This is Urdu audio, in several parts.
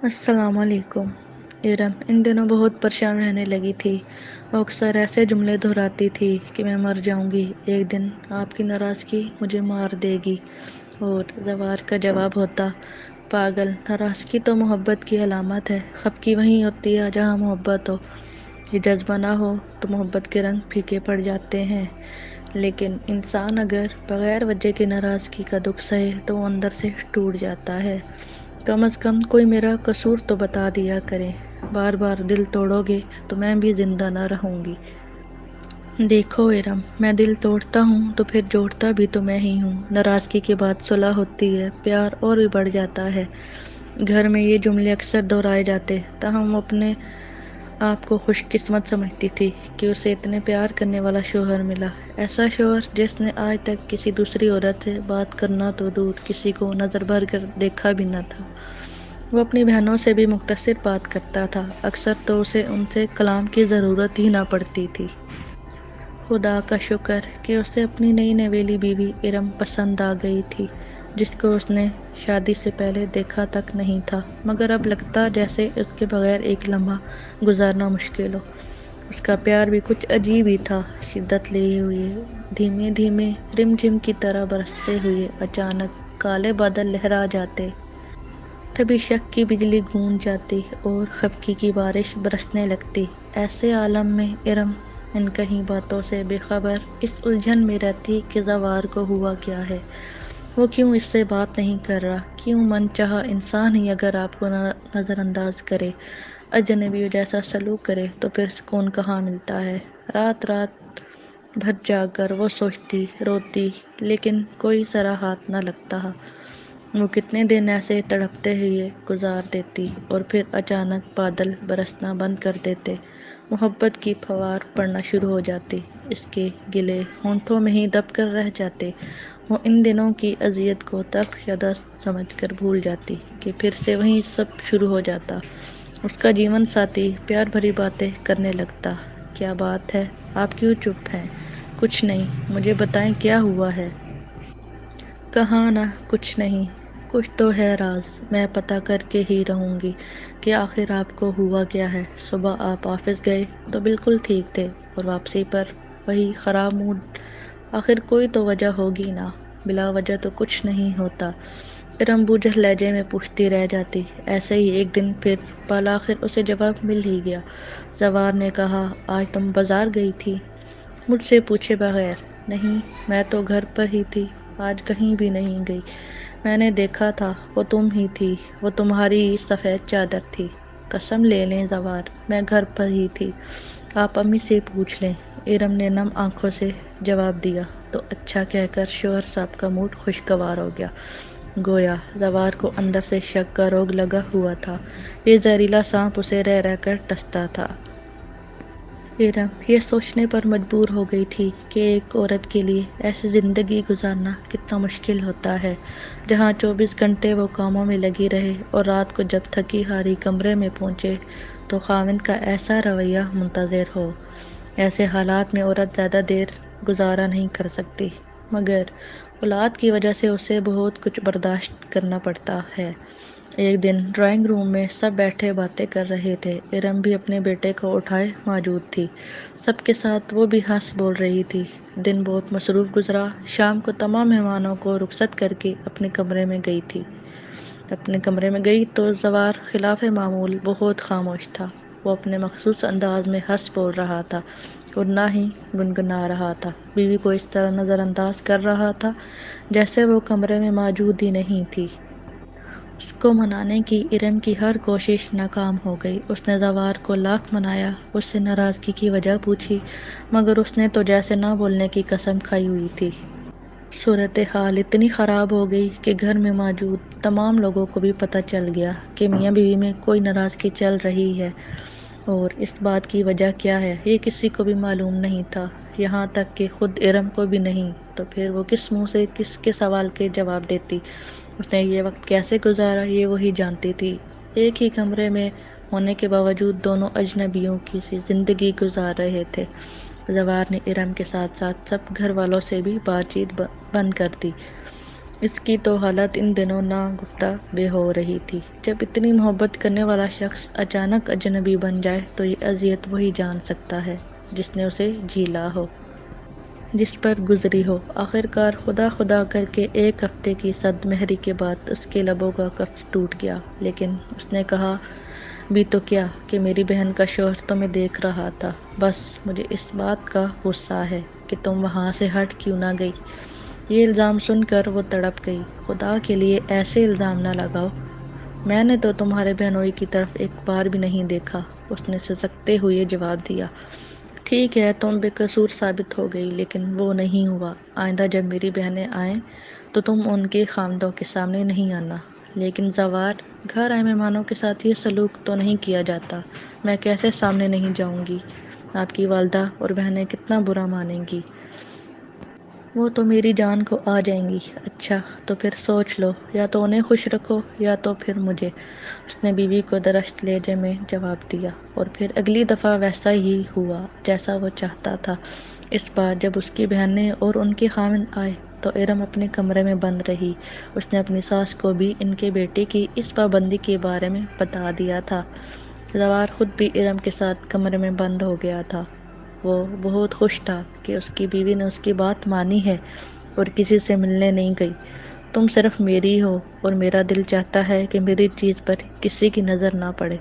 السلام علیکم۔ ارم ان دنوں بہت پریشان رہنے لگی تھی۔ وہ اکثر ایسے جملے دہراتی تھی کہ میں مر جاؤں گی، ایک دن آپ کی ناراضگی مجھے مار دے گی۔ اور زوار کا جواب ہوتا، پاگل، ناراضگی تو محبت کی علامت ہے۔ خفگی وہیں ہوتی ہے جہاں محبت ہو۔ یہ جذبہ نہ ہو تو محبت کے رنگ پھیکے پڑ جاتے ہیں۔ لیکن انسان اگر بغیر وجہ کی ناراضگی کا دکھ سہے تو وہ اندر سے ٹوٹ جاتا ہے۔ کم از کم کوئی میرا قصور تو بتا دیا کرے۔ بار بار دل توڑو گے تو میں بھی زندہ نہ رہوں گی۔ دیکھو ارم، میں دل توڑتا ہوں تو پھر جوڑتا بھی تو میں ہی ہوں۔ ناراضگی کے بعد صلح ہوتی ہے، پیار اور بھی بڑھ جاتا ہے۔ گھر میں یہ جملے اکثر دہرائے جاتے، تاہم وہ اپنے آپ کو خوش قسمت سمجھتی تھی کہ اسے اتنے پیار کرنے والا شوہر ملا۔ ایسا شوہر جس نے آج تک کسی دوسری عورت سے بات کرنا تو دور، کسی کو نظر بھر کر دیکھا بھی نہ تھا۔ وہ اپنی بہنوں سے بھی مختصر بات کرتا تھا، اکثر تو اسے ان سے کلام کی ضرورت ہی نہ پڑتی تھی۔ خدا کا شکر کہ اسے اپنی نئی نویلی بیوی ارم پسند آ گئی تھی، جس کو اس نے شادی سے پہلے دیکھا تک نہیں تھا، مگر اب لگتا جیسے اس کے بغیر ایک لمحہ گزارنا مشکل ہو۔ اس کا پیار بھی کچھ عجیب ہی تھا، شدت لیے ہوئے، دھیمے دھیمے رم جھم کی طرح برستے ہوئے، اچانک کالے بادل لہرا جاتے، تبھی شک کی بجلی گونج جاتی اور خفگی کی بارش برسنے لگتی۔ ایسے عالم میں ارم ان کہیں باتوں سے بے خبر اس الجھن میں رہتی کہ زوار کو ہوا کیا ہے، وہ کیوں اس سے بات نہیں کر رہا، کیوں من چاہا انسان ہی اگر آپ کو نظر انداز کرے، اجنبیوں جیسا سلوک کرے تو پھر سکون کہاں ملتا ہے۔ رات رات بھر جاگ کر وہ سوچتی، روتی، لیکن کوئی ذرا ہاتھ نہ لگتا۔ وہ کتنے دن ایسے تڑپتے ہوئے گزار دیتی اور پھر اچانک بادل برسنا بند کر دیتے، محبت کی پھوار پڑنا شروع ہو جاتی، اس کے گلے ہونٹوں میں ہی دب کر رہ جاتے۔ وہ ان دنوں کی اذیت کو تلخ یاد سمجھ کر بھول جاتی کہ پھر سے وہیں سب شروع ہو جاتا۔ اس کا جیون ساتھی پیار بھری باتیں کرنے لگتا، کیا بات ہے، آپ کیوں چپ ہیں؟ کچھ نہیں، مجھے بتائیں کیا ہوا ہے؟ کہا نہ، کچھ نہیں، کچھ تو ہے راز، میں پتہ کر کے ہی رہوں گی کہ آخر آپ کو ہوا کیا ہے۔ صبح آپ آفس گئے تو بالکل ٹھیک تھے اور واپسی پر وہی خراب موڈ، آخر کوئی تو وجہ ہوگی نا، بلا وجہ تو کچھ نہیں ہوتا۔ ارم بوجھل لہجے میں پوچھتی رہ جاتی۔ ایسے ہی ایک دن پھر بالآخر اسے جواب مل ہی گیا۔ زوار نے کہا، آج تم بازار گئی تھی؟ مجھ سے پوچھے بغیر؟ نہیں، میں تو گھر پر ہی تھی، آج کہیں بھی نہیں گئی۔ میں نے دیکھا تھا، وہ تم ہی تھی، وہ تمہاری سفید چادر تھی۔ قسم لے لیں زوار، میں گھر پر ہی تھی، آپ امی سے پوچھ لیں۔ ارم نے نم آنکھوں سے جواب دیا تو اچھا کہہ کر شوہر صاحب کا موڈ خوشگوار ہو گیا۔ گویا زوار کو اندر سے شک کا روگ لگا ہوا تھا، یہ زہریلا سانپ اسے رہ رہ کر ڈستا تھا۔ ارم یہ سوچنے پر مجبور ہو گئی تھی کہ ایک عورت کے لیے ایسی زندگی گزارنا کتنا مشکل ہوتا ہے، جہاں 24 گھنٹے وہ کاموں میں لگی رہے اور رات کو جب تھکی ہاری کمرے میں پہنچے تو خاوند کا ایسا رویہ منتظر ہو۔ ایسے حالات میں عورت زیادہ دیر گزارا نہیں کر سکتی، مگر اولاد کی وجہ سے اسے بہت کچھ برداشت کرنا پڑتا ہے۔ ایک دن ڈرائنگ روم میں سب بیٹھے باتیں کر رہے تھے، ارم بھی اپنے بیٹے کو اٹھائے موجود تھی، سب کے ساتھ وہ بھی ہنس بول رہی تھی۔ دن بہت مصروف گزرا، شام کو تمام مہمانوں کو رخصت کر کے اپنے کمرے میں گئی تو زوار خلاف معمول بہت خاموش تھا۔ وہ اپنے مخصوص انداز میں ہنس بول رہا تھا اور نہ ہی گنگنا رہا تھا، بیوی کو اس طرح نظر انداز کر رہا تھا جیسے وہ کمرے میں موجود ہی نہیں تھی۔ اس کو منانے کی ارم کی ہر کوشش ناکام ہو گئی۔ اس نے زوار کو لاکھ منایا، اس سے ناراضگی کی وجہ پوچھی، مگر اس نے تو جیسے نہ بولنے کی قسم کھائی ہوئی تھی۔ صورتحال اتنی خراب ہو گئی کہ گھر میں موجود تمام لوگوں کو بھی پتہ چل گیا کہ میاں بیوی میں کوئی ناراضگی چل رہی ہے، اور اس بات کی وجہ کیا ہے یہ کسی کو بھی معلوم نہیں تھا، یہاں تک کہ خود ارم کو بھی نہیں۔ تو پھر وہ کس منہ سے کس کے سوال کے جواب دیتی؟ اس نے یہ وقت کیسے گزارا یہ وہی جانتی تھی۔ ایک ہی کمرے میں ہونے کے باوجود دونوں اجنبیوں کی سی زندگی گزار رہے تھے۔ زوار نے ارم کے ساتھ ساتھ سب گھر والوں سے بھی بات چیت بند کر دی۔ اس کی تو حالت ان دنوں ناگفتہ بے ہو رہی تھی۔ جب اتنی محبت کرنے والا شخص اچانک اجنبی بن جائے تو یہ اذیت وہی جان سکتا ہے جس نے اسے جھیلا ہو، جس پر گزری ہو۔ آخرکار خدا خدا کر کے 1 ہفتے کی سرد مہری کے بعد اس کے لبوں کا قفس ٹوٹ گیا، لیکن اس نے کہا بھی تو کیا کہ میری بہن کا شوہر تمہیں دیکھ رہا تھا، بس مجھے اس بات کا غصہ ہے کہ تم وہاں سے ہٹ کیوں نہ گئی۔ یہ الزام سن کر وہ تڑپ گئی۔ خدا کے لیے ایسے الزام نہ لگاؤ، میں نے تو تمہارے بہنوئی کی طرف ایک بار بھی نہیں دیکھا، اس نے سسکتے ہوئے جواب دیا۔ ٹھیک ہے تم بے قصور ثابت ہو گئی، لیکن وہ نہیں ہوا۔ آئندہ جب میری بہنیں آئیں تو تم ان کے خامندوں کے سامنے نہیں آنا۔ لیکن زوار، گھر آئے مہمانوں کے ساتھ یہ سلوک تو نہیں کیا جاتا، میں کیسے سامنے نہیں جاؤں گی؟ آپ کی والدہ اور بہنیں کتنا برا مانیں گی۔ وہ تو میری جان کو آ جائیں گی۔ اچھا تو پھر سوچ لو، یا تو انہیں خوش رکھو یا تو پھر مجھے، اس نے بیوی کو درشت لہجے میں جواب دیا۔ اور پھر اگلی دفعہ ویسا ہی ہوا جیسا وہ چاہتا تھا۔ اس بار جب اس کی بہنیں اور ان کے خاوند آئے تو ارم اپنے کمرے میں بند رہی۔ اس نے اپنی ساس کو بھی ان کے بیٹے کی اس پابندی کے بارے میں بتا دیا تھا۔ زوار خود بھی ارم کے ساتھ کمرے میں بند ہو گیا تھا۔ وہ بہت خوش تھا کہ اس کی بیوی نے اس کی بات مانی ہے اور کسی سے ملنے نہیں گئی۔ تم صرف میری ہو اور میرا دل چاہتا ہے کہ میری چیز پر کسی کی نظر نہ پڑے۔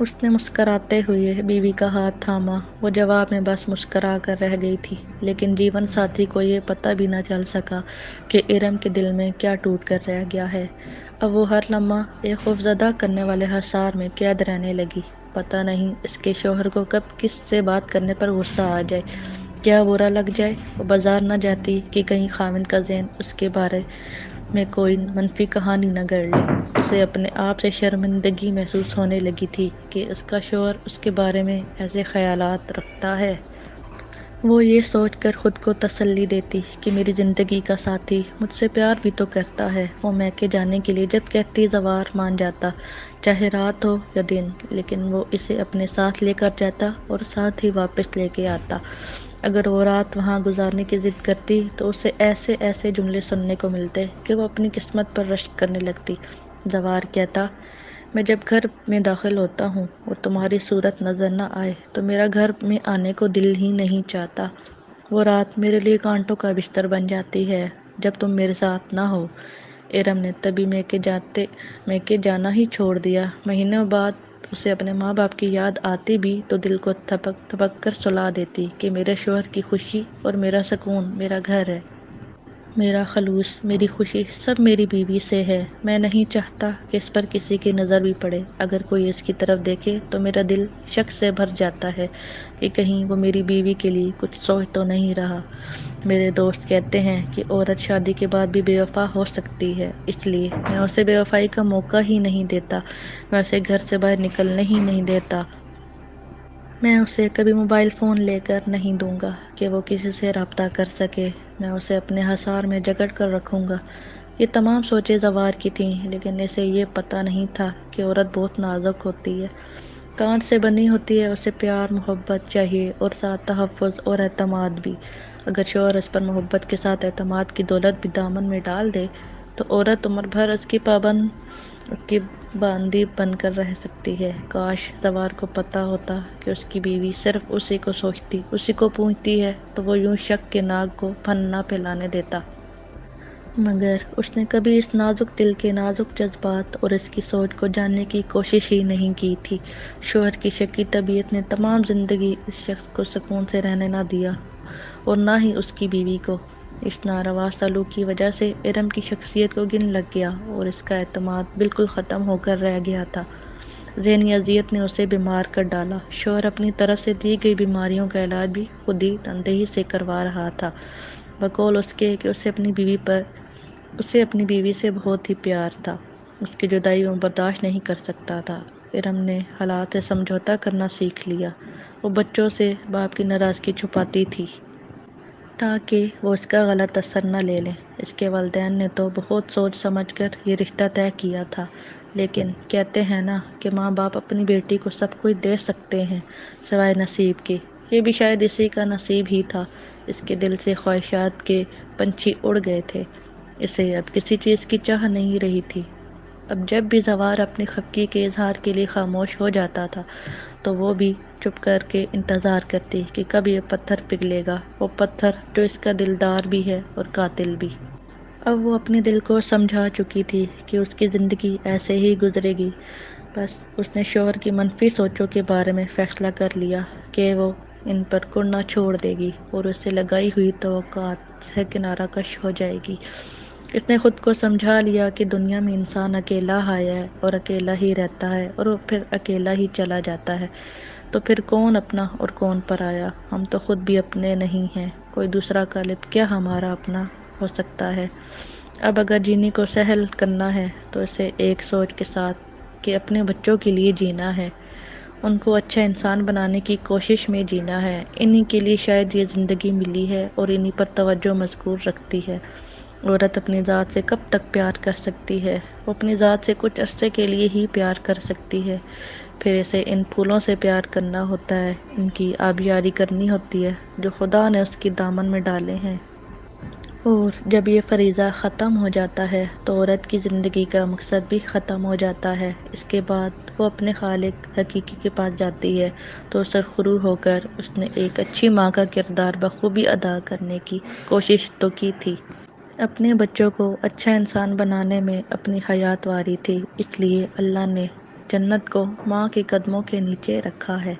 اس نے مسکراتے ہوئے بیوی کا ہاتھ تھاما۔ وہ جواب میں بس مسکرا کر رہ گئی تھی، لیکن جیون ساتھی کو یہ پتہ بھی نہ چل سکا کہ ارم کے دل میں کیا ٹوٹ کر رہ گیا ہے۔ اب وہ ہر لمحہ ایک خوفزدہ کرنے والے حصار میں قید رہنے لگی۔ پتہ نہیں اس کے شوہر کو کب کس سے بات کرنے پر غصہ آ جائے، کیا برا لگ جائے۔ وہ بازار نہ جاتی کہ کہیں خاوند کا ذہن اس کے بارے میں کوئی منفی کہانی نہ گڑھ لے۔ اسے اپنے آپ سے شرمندگی محسوس ہونے لگی تھی کہ اس کا شوہر اس کے بارے میں ایسے خیالات رکھتا ہے۔ وہ یہ سوچ کر خود کو تسلی دیتی کہ میری زندگی کا ساتھی مجھ سے پیار بھی تو کرتا ہے۔ وہ میکے جانے کے لیے جب کہتی زوار مان جاتا، چاہے رات ہو یا دن، لیکن وہ اسے اپنے ساتھ لے کر جاتا اور ساتھ ہی واپس لے کے آتا۔ اگر وہ رات وہاں گزارنے کی ضد کرتی تو اسے ایسے ایسے جملے سننے کو ملتے کہ وہ اپنی قسمت پر رشک کرنے لگتی۔ زوار کہتا، میں جب گھر میں داخل ہوتا ہوں اور تمہاری صورت نظر نہ آئے تو میرا گھر میں آنے کو دل ہی نہیں چاہتا۔ وہ رات میرے لیے کانٹوں کا بستر بن جاتی ہے جب تم میرے ساتھ نہ ہو۔ ارم نے تبھی میکے جانا ہی چھوڑ دیا۔ مہینوں بعد اسے اپنے ماں باپ کی یاد آتی بھی تو دل کو تھپک تھپک کر سلا دیتی کہ میرے شوہر کی خوشی اور میرا سکون میرا گھر ہے۔ میرا خلوص، میری خوشی سب میری بیوی سے ہے۔ میں نہیں چاہتا کہ اس پر کسی کی نظر بھی پڑے۔ اگر کوئی اس کی طرف دیکھے تو میرا دل شک سے بھر جاتا ہے کہ کہیں وہ میری بیوی کے لیے کچھ سوچ تو نہیں رہا۔ میرے دوست کہتے ہیں کہ عورت شادی کے بعد بھی بے وفا ہو سکتی ہے، اس لیے میں اسے بے وفائی کا موقع ہی نہیں دیتا۔ میں اسے گھر سے باہر نکلنے ہی نہیں دیتا۔ میں اسے کبھی موبائل فون لے کر نہیں دوں گا کہ وہ کسی سے رابطہ کر سکے۔ میں اسے اپنے حصار میں جکڑ کر رکھوں گا۔ یہ تمام سوچیں زوار کی تھیں، لیکن اسے یہ پتہ نہیں تھا کہ عورت بہت نازک ہوتی ہے، کانچ سے بنی ہوتی ہے۔ اسے پیار محبت چاہیے اور ساتھ تحفظ اور اعتماد بھی۔ اگر شوہر اس پر محبت کے ساتھ اعتماد کی دولت بھی دامن میں ڈال دے تو عورت عمر بھر اس کی باندی بن کر رہ سکتی ہے۔ کاش زوار کو پتہ ہوتا کہ اس کی بیوی صرف اسی کو سوچتی، اسی کو پوجتی ہے تو وہ یوں شک کے ناگ کو پھن نہ پھیلانے دیتا۔ مگر اس نے کبھی اس نازک دل کے نازک جذبات اور اس کی سوچ کو جاننے کی کوشش ہی نہیں کی تھی۔ شوہر کی شکی طبیعت نے تمام زندگی اس شخص کو سکون سے رہنے نہ دیا اور نہ ہی اس کی بیوی کو۔ اس ناروا سلوک کی وجہ سے ارم کی شخصیت کو گن لگ گیا اور اس کا اعتماد بالکل ختم ہو کر رہ گیا تھا۔ ذہنی اذیت نے اسے بیمار کر ڈالا۔ شوہر اپنی طرف سے دی گئی بیماریوں کا علاج بھی خود ہی تنہائی سے کروا رہا تھا، بقول اس کے کہ اسے اپنی بیوی سے بہت ہی پیار تھا، اس کی جدائی وہ برداشت نہیں کر سکتا تھا۔ ارم نے حالات سے سمجھوتا کرنا سیکھ لیا۔ وہ بچوں سے باپ کی ناراضگی چھپاتی تھی تاکہ وہ اس کا غلط اثر نہ لے لیں۔ اس کے والدین نے تو بہت سوچ سمجھ کر یہ رشتہ طے کیا تھا، لیکن کہتے ہیں نا کہ ماں باپ اپنی بیٹی کو سب کچھ دے سکتے ہیں سوائے نصیب کے۔ یہ بھی شاید اسی کا نصیب ہی تھا۔ اس کے دل سے خواہشات کے پنچھی اڑ گئے تھے۔ اسے اب کسی چیز کی چاہ نہیں رہی تھی۔ اب جب بھی زوار اپنی خفگی کے اظہار کے لیے خاموش ہو جاتا تھا تو وہ بھی چپ کر کے انتظار کرتی کہ کب یہ پتھر پگھلے گا، وہ پتھر جو اس کا دلدار بھی ہے اور قاتل بھی۔ اب وہ اپنے دل کو سمجھا چکی تھی کہ اس کی زندگی ایسے ہی گزرے گی۔ بس اس نے شوہر کی منفی سوچوں کے بارے میں فیصلہ کر لیا کہ وہ ان پر کڑنا چھوڑ دے گی اور اس سے لگائی ہوئی توقعات سے کنارہ کش ہو جائے گی۔ اس نے خود کو سمجھا لیا کہ دنیا میں انسان اکیلا آیا ہے اور اکیلا ہی رہتا ہے اور وہ پھر اکیلا ہی چلا جاتا ہے، تو پھر کون اپنا اور کون پرایا؟ ہم تو خود بھی اپنے نہیں ہیں، کوئی دوسرا غالب کیا ہمارا اپنا ہو سکتا ہے؟ اب اگر جینے کو سہل کرنا ہے تو اسے ایک سوچ کے ساتھ کہ اپنے بچوں کے لیے جینا ہے، ان کو اچھا انسان بنانے کی کوشش میں جینا ہے۔ انہی کے لیے شاید یہ زندگی ملی ہے اور انہی پر توجہ مذکور رکھتی ہے۔ عورت اپنی ذات سے کب تک پیار کر سکتی ہے؟ وہ اپنی ذات سے کچھ عرصے کے لیے ہی پیار کر سکتی ہے، پھر اسے ان پھولوں سے پیار کرنا ہوتا ہے، ان کی آبیاری کرنی ہوتی ہے جو خدا نے اس کی دامن میں ڈالے ہیں۔ اور جب یہ فریضہ ختم ہو جاتا ہے تو عورت کی زندگی کا مقصد بھی ختم ہو جاتا ہے۔ اس کے بعد وہ اپنے خالق حقیقی کے پاس جاتی ہے تو سرخرو ہو کر اس نے ایک اچھی ماں کا کردار بخوبی ادا کرنے کی کوشش تو کی تھی۔ اپنے بچوں کو اچھا انسان بنانے میں اپنی حیات واری تھی، اس لیے اللہ نے جنت کو ماں کے قدموں کے نیچے رکھا ہے۔